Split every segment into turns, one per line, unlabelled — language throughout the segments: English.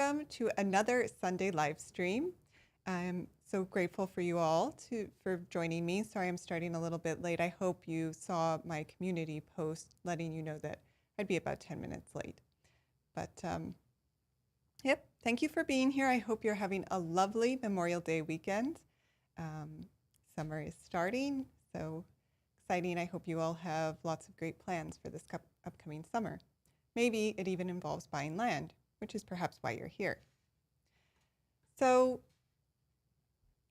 welcome to another Sunday live stream. I'm so grateful for you all for joining me. Sorry I'm starting a little bit late. I hope you saw my community post letting you know that I'd be about 10 minutes late. But yep, thank you for being here. I hope you're having a lovely Memorial Day weekend. Summer is starting, so exciting. I hope you all have lots of great plans for this upcoming summer. Maybe it even involves buying land, which is perhaps why you're here. So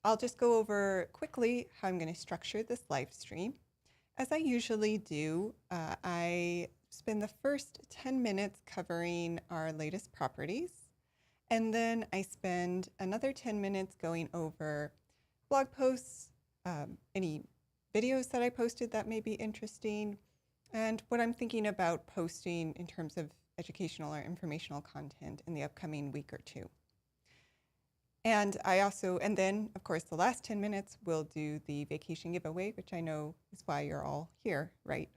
I'll just go over quickly how I'm going to structure this live stream. As I usually do, I spend the first 10 minutes covering our latest properties, and then I spend another 10 minutes going over blog posts, any videos that I posted that may be interesting, and what I'm thinking about posting in terms of educational or informational content in the upcoming week or two. And then, of course, the last 10 minutes we'll do the vacation giveaway, which I know is why you're all here, right?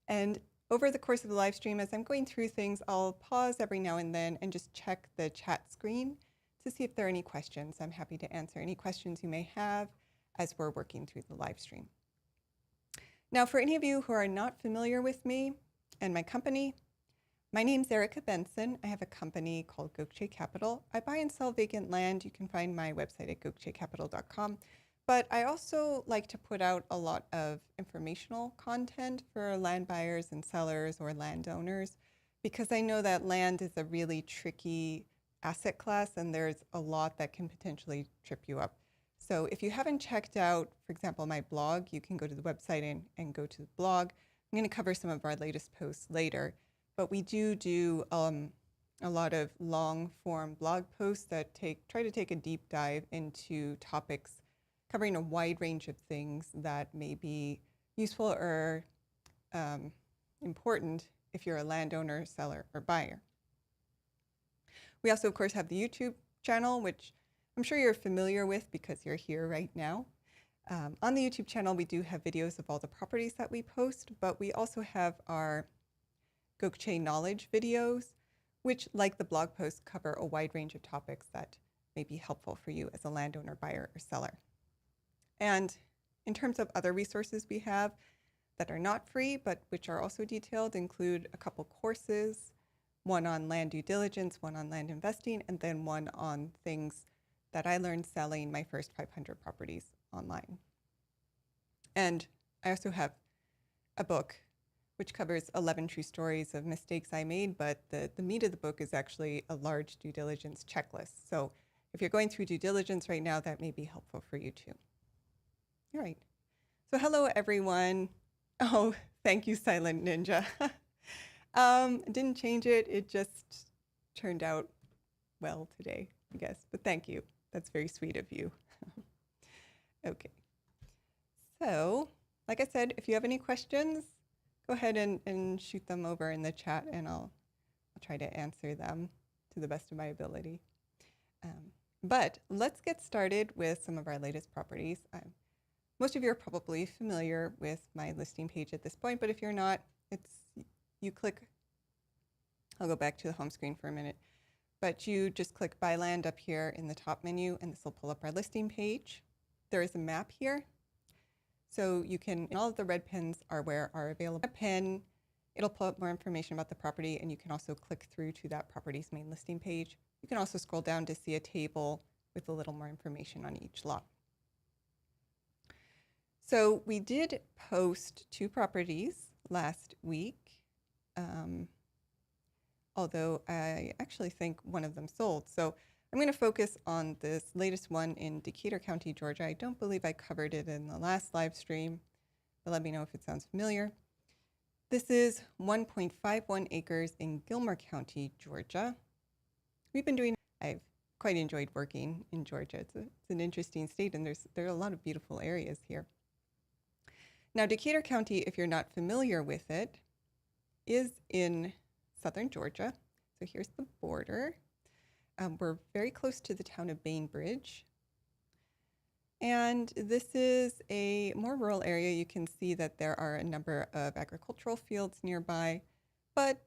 And over the course of the live stream, as I'm going through things, I'll pause every now and then and just check the chat screen to see if there are any questions. I'm happy to answer any questions you may have as we're working through the live stream. Now, for any of you who are not familiar with me and my company, my name's Erica Benson. I have a company called Gokche Capital. I buy and sell vacant land. You can find my website at gokchecapital.com. But I also like to put out a lot of informational content for land buyers and sellers or landowners, because I know that land is a really tricky asset class and there's a lot that can potentially trip you up. So if you haven't checked out, for example, my blog, you can go to the website and go to the blog. I'm going to cover some of our latest posts later, but we do a lot of long form blog posts that try to take a deep dive into topics covering a wide range of things that may be useful or important if you're a landowner, seller, or buyer. We also, of course, have the YouTube channel, which I'm sure you're familiar with because you're here right now. On the YouTube channel, we do have videos of all the properties that we post, but we also have our Gokche Knowledge videos, which, like the blog posts, cover a wide range of topics that may be helpful for you as a landowner, buyer, or seller. And in terms of other resources we have that are not free, but which are also detailed, include a couple courses, one on land due diligence, one on land investing, and then one on things that I learned selling my first 500 properties online. And I also have a book which covers 11 true stories of mistakes I made, but the meat of the book is actually a large due diligence checklist. So if you're going through due diligence right now, that may be helpful for you too. All right. So hello, everyone. Oh, thank you, Silent Ninja. Didn't change it. It just turned out well today, I guess. But thank you. That's very sweet of you. Okay. So, like I said, if you have any questions, go ahead and shoot them over in the chat, and I'll try to answer them to the best of my ability. But let's get started with some of our latest properties. Most of you are probably familiar with my listing page at this point, but if you're not, you click, I'll go back to the home screen for a minute, but you just click Buy Land up here in the top menu, and this will pull up our listing page. There is a map here. So you can, all of the red pins are where are available. A pin, it'll pull up more information about the property, and you can also click through to that property's main listing page. You can also scroll down to see a table with a little more information on each lot. So we did post 2 properties last week, although I actually think one of them sold. So I'm going to focus on this latest one in Decatur County, Georgia. I don't believe I covered it in the last live stream, but let me know if it sounds familiar. This is 1.51 acres in Gilmer County, Georgia. I've quite enjoyed working in Georgia. It's an interesting state, and there are a lot of beautiful areas here. Now, Decatur County, if you're not familiar with it, is in southern Georgia. So here's the border. We're very close to the town of Bainbridge. And this is a more rural area. You can see that there are a number of agricultural fields nearby, but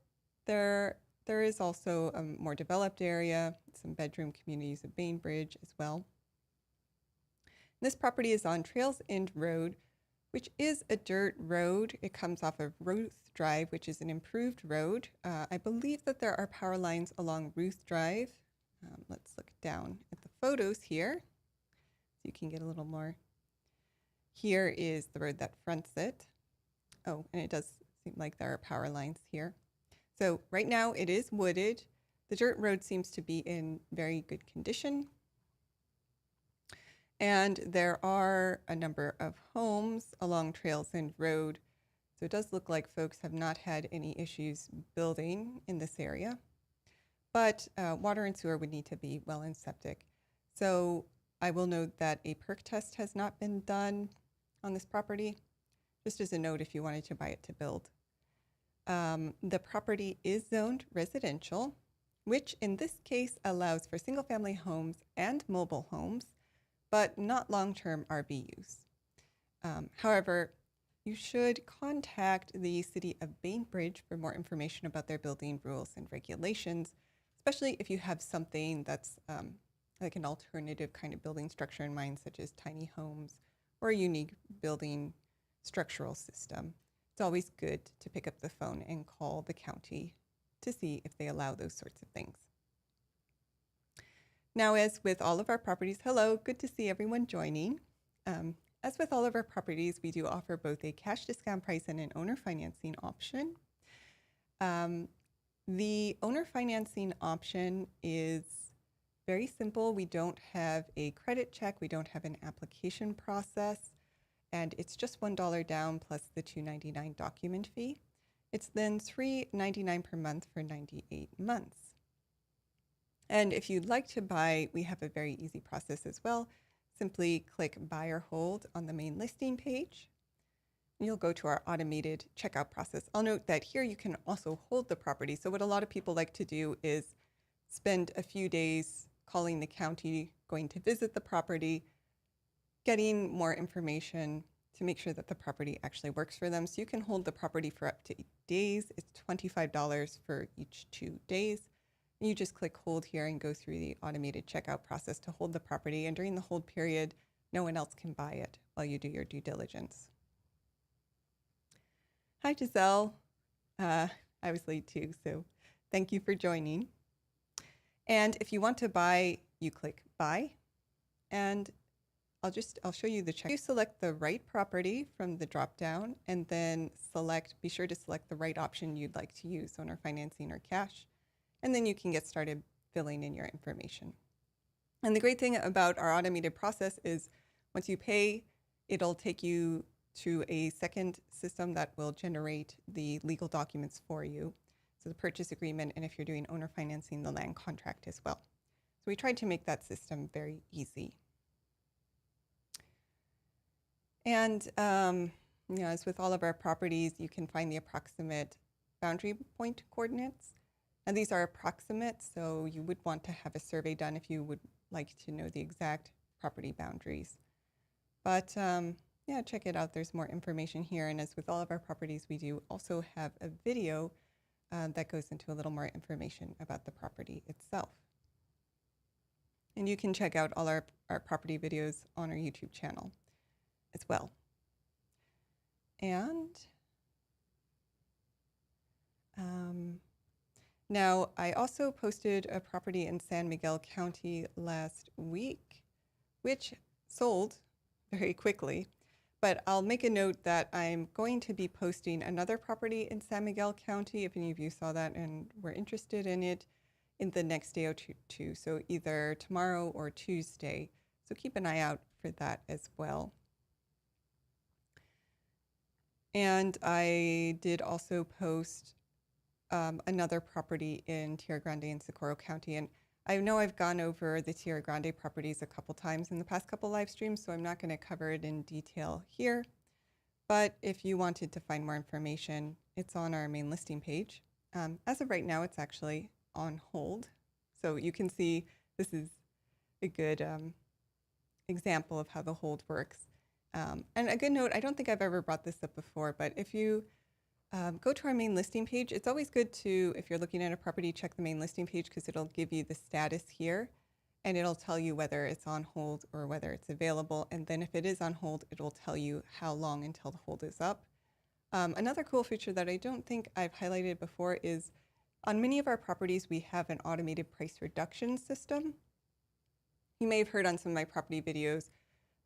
there there is also a more developed area, some bedroom communities of Bainbridge as well. This property is on Trails End Road, which is a dirt road. It comes off of Ruth Drive, which is an improved road. I believe that there are power lines along Ruth Drive. Let's look down at the photos here so you can get a little more. Here is the road that fronts it. Oh, and it does seem like there are power lines here. So right now it is wooded. The dirt road seems to be in very good condition. And there are a number of homes along Trails End Road. So it does look like folks have not had any issues building in this area. But water and sewer would need to be well and septic. So I will note that a perk test has not been done on this property, just as a note if you wanted to buy it to build. The property is zoned residential, which in this case allows for single-family homes and mobile homes, but not long-term RV use. However, you should contact the City of Bainbridge for more information about their building rules and regulations, especially if you have something that's like an alternative kind of building structure in mind, such as tiny homes or a unique building structural system. It's always good to pick up the phone and call the county to see if they allow those sorts of things. Now, as with all of our properties, hello, good to see everyone joining. As with all of our properties, we do offer both a cash discount price and an owner financing option. The owner financing option is very simple. We don't have a credit check. We don't have an application process. And it's just $1 down plus the $2.99 document fee. It's then $3.99 per month for 98 months. And if you'd like to buy, we have a very easy process as well. Simply click buy or hold on the main listing page. You'll go to our automated checkout process. I'll note that here you can also hold the property. So what a lot of people like to do is spend a few days calling the county, going to visit the property, getting more information to make sure that the property actually works for them. So you can hold the property for up to 8 days. It's $25 for each 2 days. And you just click hold here and go through the automated checkout process to hold the property. And during the hold period, no one else can buy it while you do your due diligence. Hi, Giselle. I was late too, so thank you for joining. And if you want to buy, you click buy, and I'll show you the check. You select the right property from the drop down, and then be sure to select the right option you'd like to use, owner financing or cash, and then you can get started filling in your information. And the great thing about our automated process is once you pay, it'll take you to a second system that will generate the legal documents for you. So the purchase agreement, and if you're doing owner financing, the land contract as well. So we tried to make that system very easy. And as with all of our properties, you can find the approximate boundary point coordinates. And these are approximate, so you would want to have a survey done if you would like to know the exact property boundaries. But yeah, check it out. There's more information here. And as with all of our properties, we do also have a video that goes into a little more information about the property itself. And you can check out all our property videos on our YouTube channel as well. And now I also posted a property in San Miguel County last week, which sold very quickly. But I'll make a note that I'm going to be posting another property in San Miguel County, if any of you saw that and were interested in it, in the next day or two. So either tomorrow or Tuesday. So keep an eye out for that as well. And I did also post another property in Tierra Grande and Socorro County. And I know I've gone over the Tierra Grande properties a couple times in the past couple live streams, so I'm not going to cover it in detail here. But if you wanted to find more information, it's on our main listing page. As of right now, it's actually on hold. So you can see this is a good example of how the hold works. And a good note, I don't think I've ever brought this up before, but if you go to our main listing page. It's always good to, if you're looking at a property, check the main listing page because it'll give you the status here and it'll tell you whether it's on hold or whether it's available. And then if it is on hold, it'll tell you how long until the hold is up. Another cool feature that I don't think I've highlighted before is on many of our properties, we have an automated price reduction system. You may have heard on some of my property videos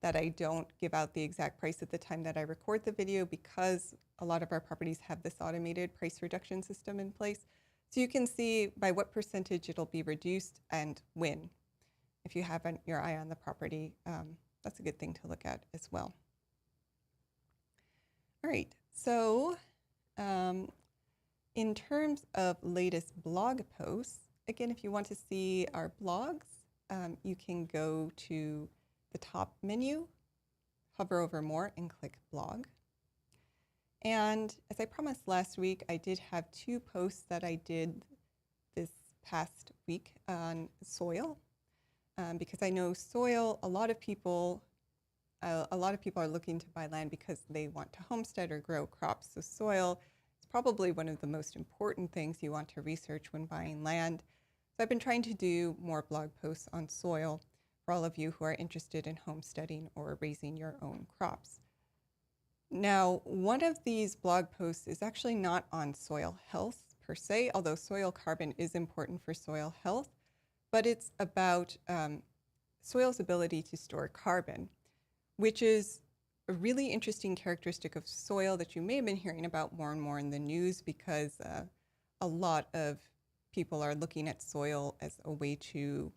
that I don't give out the exact price at the time that I record the video because a lot of our properties have this automated price reduction system in place. So you can see by what percentage it'll be reduced and when. If you have your eye on the property, that's a good thing to look at as well. All right, so in terms of latest blog posts, again, if you want to see our blogs, you can go to the top menu, hover over more and click blog. And as I promised last week, I did have 2 posts that I did this past week on soil, because I know soil, a lot of people are looking to buy land because they want to homestead or grow crops. So soil is probably one of the most important things you want to research when buying land. So I've been trying to do more blog posts on soil for all of you who are interested in homesteading or raising your own crops. Now, one of these blog posts is actually not on soil health per se, although soil carbon is important for soil health, but it's about soil's ability to store carbon, which is a really interesting characteristic of soil that you may have been hearing about more and more in the news because a lot of people are looking at soil as a way to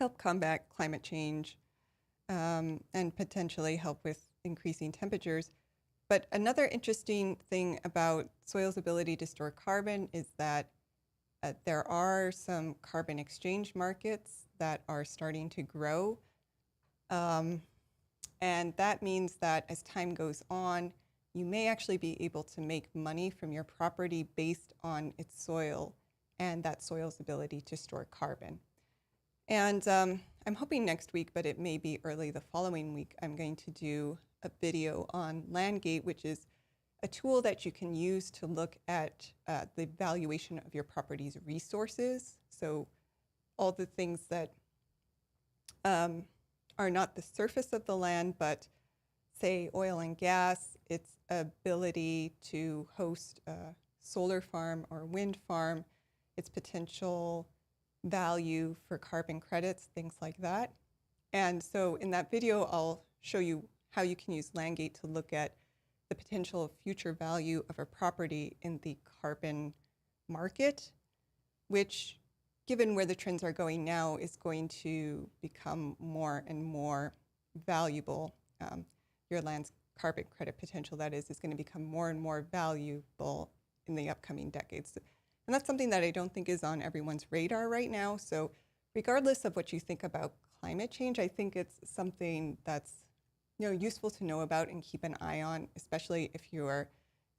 help combat climate change and potentially help with increasing temperatures. But another interesting thing about soil's ability to store carbon is that there are some carbon exchange markets that are starting to grow. And that means that as time goes on, you may actually be able to make money from your property based on its soil and that soil's ability to store carbon. And I'm hoping next week, but it may be early the following week, I'm going to do a video on Landgate, which is a tool that you can use to look at the valuation of your property's resources. So all the things that are not the surface of the land, but say oil and gas, its ability to host a solar farm or wind farm, its potential value for carbon credits, things like that. And so in that video, I'll show you how you can use Landgate to look at the potential future value of a property in the carbon market, which, given where the trends are going now, is going to become more and more valuable. Your land's carbon credit potential, that is going to become more and more valuable in the upcoming decades. And that's something that I don't think is on everyone's radar right now. So regardless of what you think about climate change, I think it's something that's useful to know about and keep an eye on, especially if you are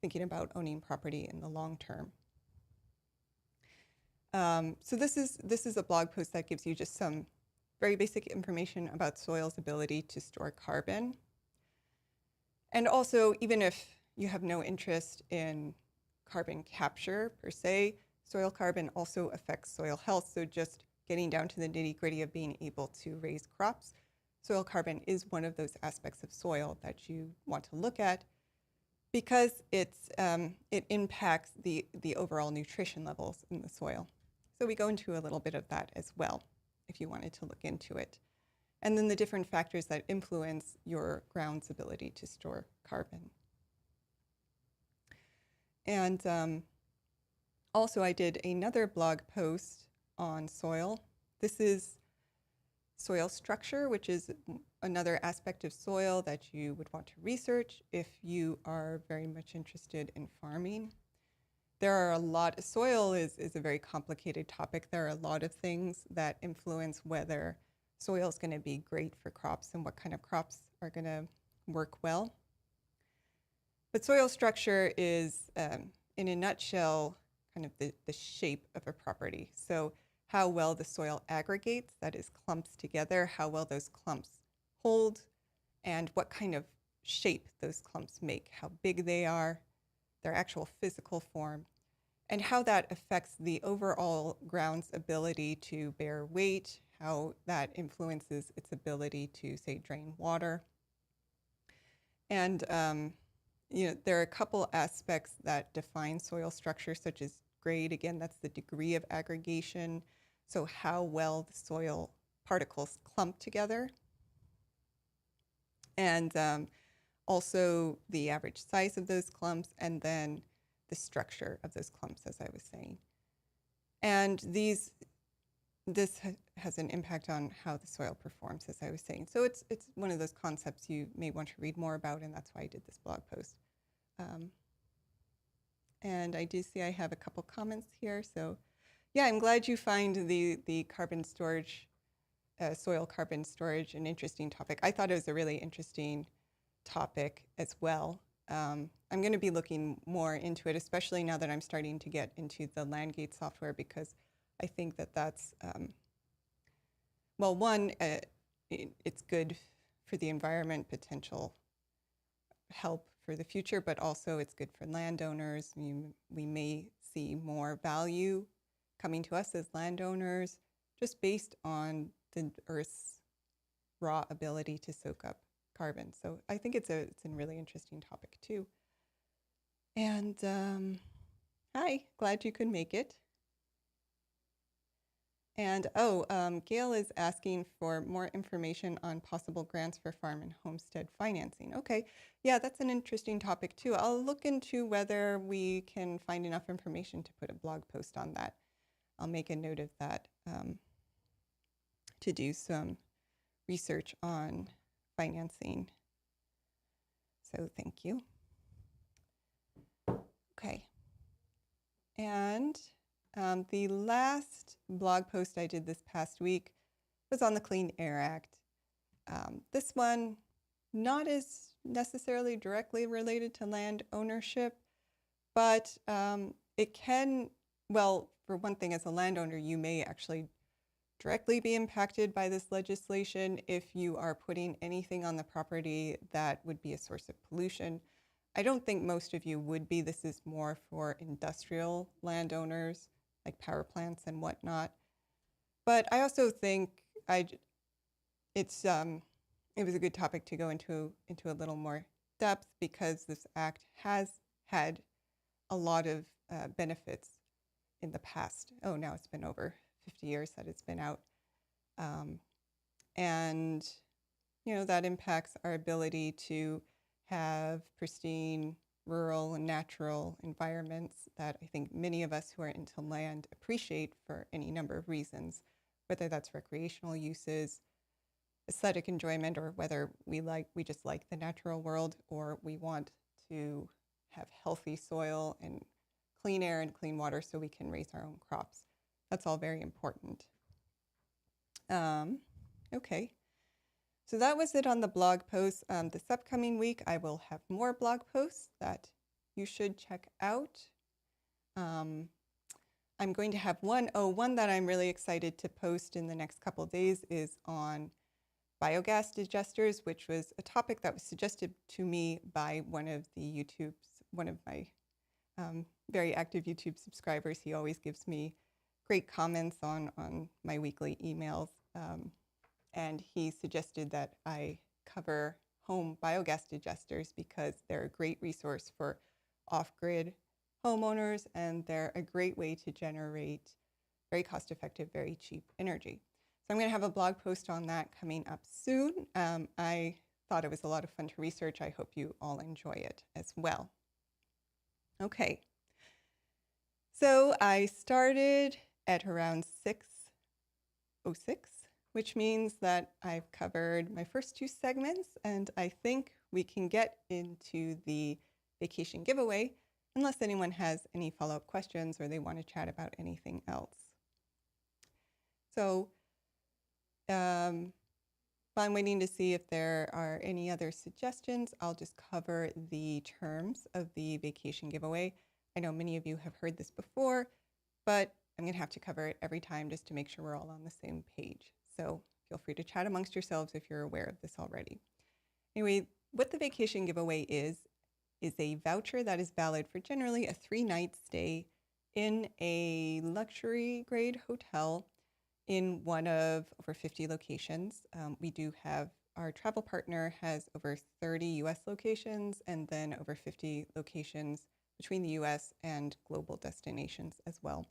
thinking about owning property in the long term. So this is a blog post that gives you just some very basic information about soil's ability to store carbon. And also, even if you have no interest in carbon capture per se, soil carbon also affects soil health. So just getting down to the nitty-gritty of being able to raise crops, soil carbon is one of those aspects of soil that you want to look at because it impacts the overall nutrition levels in the soil. So we go into a little bit of that as well, if you wanted to look into it. And then the different factors that influence your ground's ability to store carbon. And also I did another blog post on soil. This is soil structure, which is another aspect of soil that you would want to research if you are very much interested in farming. Soil is a very complicated topic. There are a lot of things that influence whether soil is going to be great for crops and what kind of crops are going to work well. But soil structure is, in a nutshell, kind of the shape of a property. So how well the soil aggregates, that is clumps together, how well those clumps hold, and what kind of shape those clumps make, how big they are. their actual physical form, and how that affects the overall ground's ability to bear weight, how that influences its ability to, say, drain water. And there are a couple aspects that define soil structure, such as grade. Again, that's the degree of aggregation, so how well the soil particles clump together. And also the average size of those clumps, and then the structure of those clumps, as I was saying. And this has an impact on how the soil performs, as I was saying. So it's one of those concepts you may want to read more about, and that's why I did this blog post. And I do see I have a couple comments here. So yeah, I'm glad you find the carbon storage, soil carbon storage, an interesting topic. I thought it was a really interesting topic as well. I'm going to be looking more into it, especially now that I'm starting to get into the LandGate software, because I think that that's, well, one, it's good for the environment, potential help for the future, but also it's good for landowners. We may see more value coming to us as landowners just based on the Earth's raw ability to soak up carbon. So I think it's a really interesting topic too. And hi, glad you could make it. And Gail is asking for more information on possible grants for farm and homestead financing. Okay, yeah, that's an interesting topic too. I'll look into whether we can find enough information to put a blog post on that. I'll make a note of that to do some research on financing. So thank you. Okay. And the last blog post I did this past week was on the Clean Air Act. This one, not as necessarily directly related to land ownership, but it can, well, for one thing, as a landowner, you may actually directly be impacted by this legislation if you are putting anything on the property that would be a source of pollution. I don't think most of you would be. This is more for industrial landowners, like power plants and whatnot. But I also think it was a good topic to go into a little more depth, because this act has had a lot of benefits in the past. Oh, now it's been over 50 years that it's been out. And, that impacts our ability to have pristine rural and natural environments that I think many of us who are into land appreciate for any number of reasons, whether that's recreational uses, aesthetic enjoyment, or whether we just like the natural world, or we want to have healthy soil and clean air and clean water so we can raise our own crops. That's all very important. Okay. So that was it on the blog post. This upcoming week, I will have more blog posts that you should check out. I'm going to have one that I'm really excited to post in the next couple of days is on biogas digesters, which was a topic that was suggested to me by one of my very active YouTube subscribers. He always gives me great comments on my weekly emails. And he suggested that I cover home biogas digesters because they're a great resource for off-grid homeowners, and they're a great way to generate very cost-effective, very cheap energy. So I'm going to have a blog post on that coming up soon. I thought it was a lot of fun to research. I hope you all enjoy it as well. Okay. So I started at around 6:06, which means that I've covered my first two segments, and I think we can get into the vacation giveaway unless anyone has any follow-up questions or they want to chat about anything else. So while I'm waiting to see if there are any other suggestions, I'll just cover the terms of the vacation giveaway. I know many of you have heard this before, but I'm going to have to cover it every time just to make sure we're all on the same page. So feel free to chat amongst yourselves if you're aware of this already. Anyway, what the vacation giveaway is is a voucher that is valid for generally a 3-night stay in a luxury grade hotel in one of over 50 locations. We do have, our travel partner has over 30 US locations and then over 50 locations between the US and global destinations as well.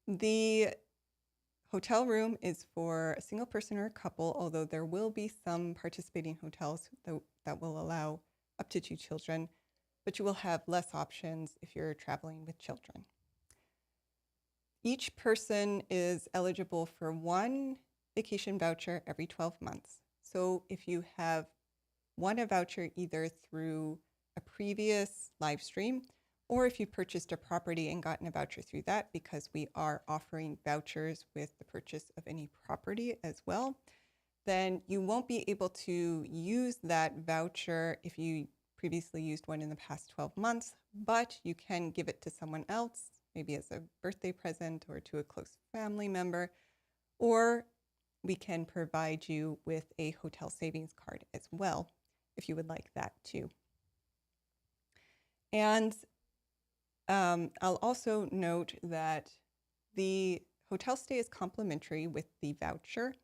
The hotel room is for a single person or a couple, although there will be some participating hotels that will allow up to 2 children, but you will have less options if you're traveling with children. Each person is eligible for 1 vacation voucher every 12 months. So if you have won a voucher either through a previous live stream, or if you purchased a property and gotten a voucher through that, because we are offering vouchers with the purchase of any property as well, then you won't be able to use that voucher if you previously used one in the past 12 months, but you can give it to someone else, maybe as a birthday present or to a close family member, or we can provide you with a hotel savings card as well, if you would like that too. And I'll also note that the hotel stay is complimentary with the voucher,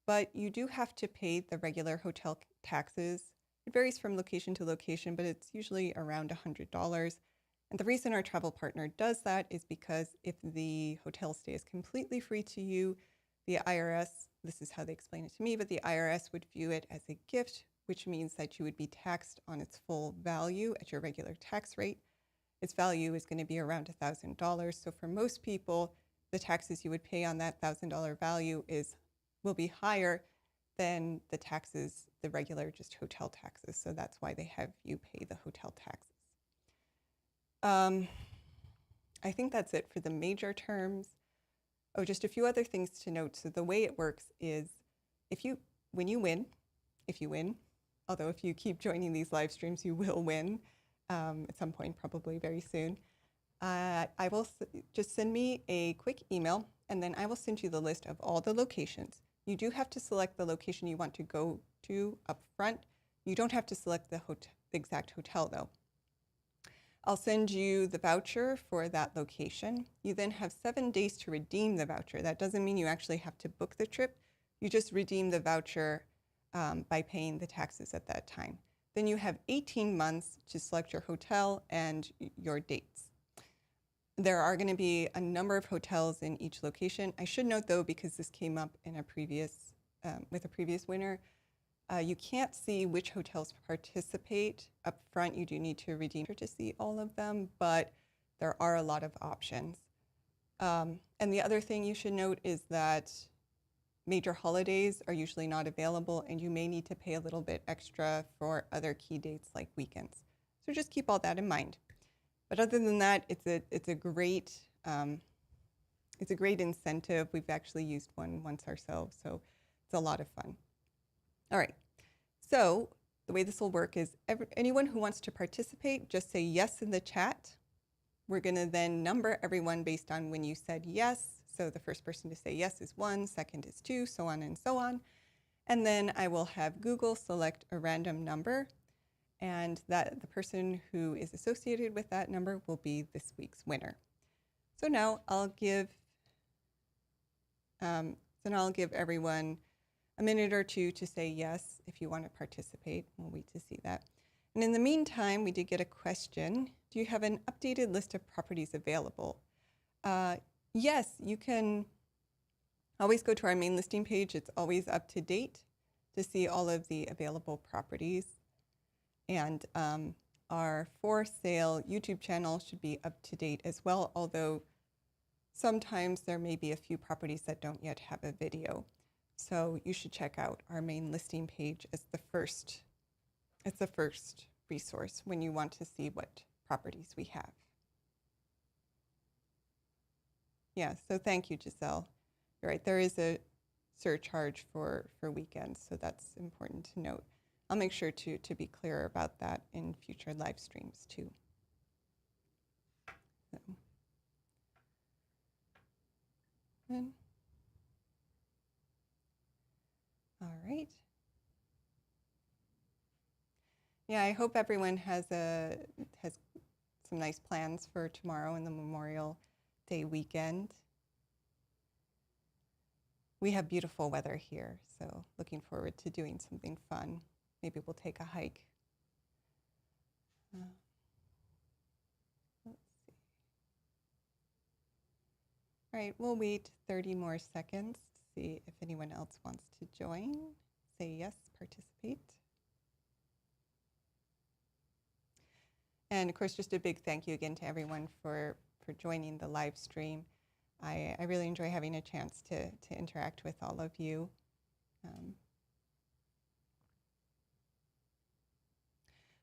but you do have to pay the regular hotel taxes. It varies from location to location, but it's usually around $100. And the reason our travel partner does that is because if the hotel stay is completely free to you, the IRS, this is how they explain it to me, but the IRS would view it as a gift, which means that you would be taxed on its full value at your regular tax rate. Its value is going to be around $1,000. So for most people, the taxes you would pay on that $1,000 value will be higher than the taxes, the regular just hotel taxes. So that's why they have you pay the hotel taxes. I think that's it for the major terms. Oh, just a few other things to note. So the way it works is if you win, although if you keep joining these live streams, you will win at some point, probably very soon. I will just send me a quick email, and then I will send you the list of all the locations. You do have to select the location you want to go to up front. You don't have to select the exact hotel, though. I'll send you the voucher for that location. You then have 7 days to redeem the voucher. That doesn't mean you actually have to book the trip. You just redeem the voucher by paying the taxes at that time. Then you have 18 months to select your hotel and your dates. There are going to be a number of hotels in each location. I should note, though, because this came up in with a previous winner, you can't see which hotels participate up front. You do need to redeem to see all of them, but there are a lot of options. And the other thing you should note is that major holidays are usually not available, and you may need to pay a little bit extra for other key dates like weekends. So just keep all that in mind. But other than that, it's a great incentive. We've actually used one once ourselves, so it's a lot of fun. All right. So the way this will work is anyone who wants to participate, just say yes in the chat. We're going to then number everyone based on when you said yes. So the first person to say yes is 1, second is 2, so on and so on. And then I will have Google select a random number, and that the person who is associated with that number will be this week's winner. So now I'll give everyone a minute or two to say yes if you want to participate. We'll wait to see that. And in the meantime, we did get a question. Do you have an updated list of properties available? Yes, you can always go to our main listing page. It's always up to date to see all of the available properties. And our for sale YouTube channel should be up to date as well, although sometimes there may be a few properties that don't yet have a video. So you should check out our main listing page as the first resource when you want to see what properties we have. Yeah, so thank you, Giselle. You're right, there is a surcharge for weekends, so that's important to note. I'll make sure to be clear about that in future live streams too. So. All right. Yeah, I hope everyone has some nice plans for tomorrow and the Memorial Day weekend. We have beautiful weather here, so looking forward to doing something fun. Maybe we'll take a hike. Let's see. All right, we'll wait 30 more seconds to see if anyone else wants to join. Say yes, participate. And of course, just a big thank you again to everyone for joining the live stream. I really enjoy having a chance to interact with all of you.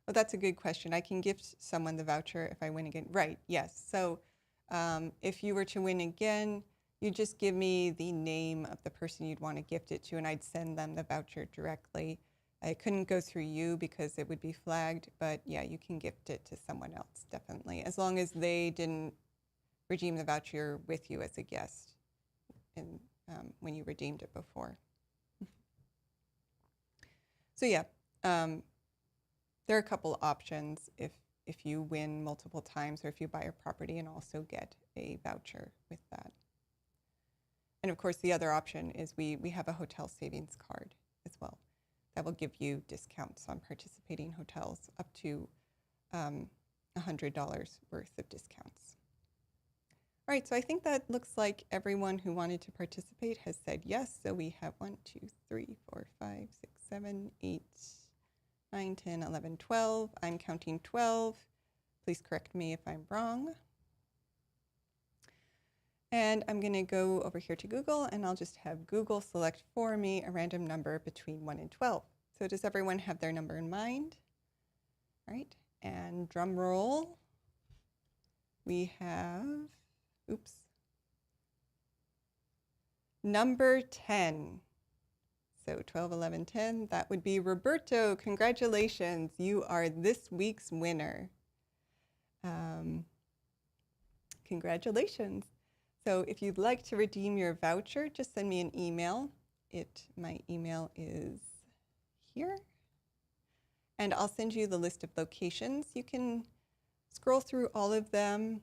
Well, that's a good question. I can gift someone the voucher if I win again. Right, yes. So if you were to win again, you just give me the name of the person you'd want to gift it to, and I'd send them the voucher directly. I couldn't go through you because it would be flagged, but yeah, you can gift it to someone else, definitely, as long as they didn't redeem the voucher with you as a guest and when you redeemed it before. So yeah, there are a couple options if you win multiple times or if you buy a property and also get a voucher with that. And of course, the other option is we have a hotel savings card as well. That will give you discounts on participating hotels up to $100 worth of discounts. All right, so I think that looks like everyone who wanted to participate has said yes. So we have 1, 2, 3, 4, 5, 6, 7, 8, 9, 10, 11, 12. I'm counting 12. Please correct me if I'm wrong. And I'm going to go over here to Google, and I'll just have Google select for me a random number between 1 and 12. So does everyone have their number in mind? All right, and drum roll. We have, oops, number 10. So 12, 11, 10, that would be Roberto. Congratulations, you are this week's winner. Congratulations. So if you'd like to redeem your voucher, just send me an email. My email is here. And I'll send you the list of locations. You can scroll through all of them,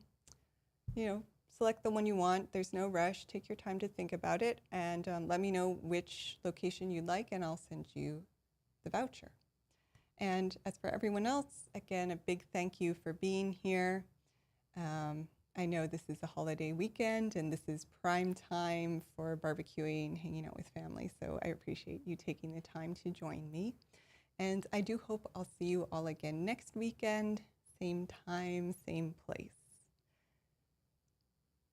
select the one you want. There's no rush. Take your time to think about it and let me know which location you'd like and I'll send you the voucher. And as for everyone else, again, a big thank you for being here. I know this is a holiday weekend and this is prime time for barbecuing, hanging out with family. So I appreciate you taking the time to join me. And I do hope I'll see you all again next weekend, same time, same place.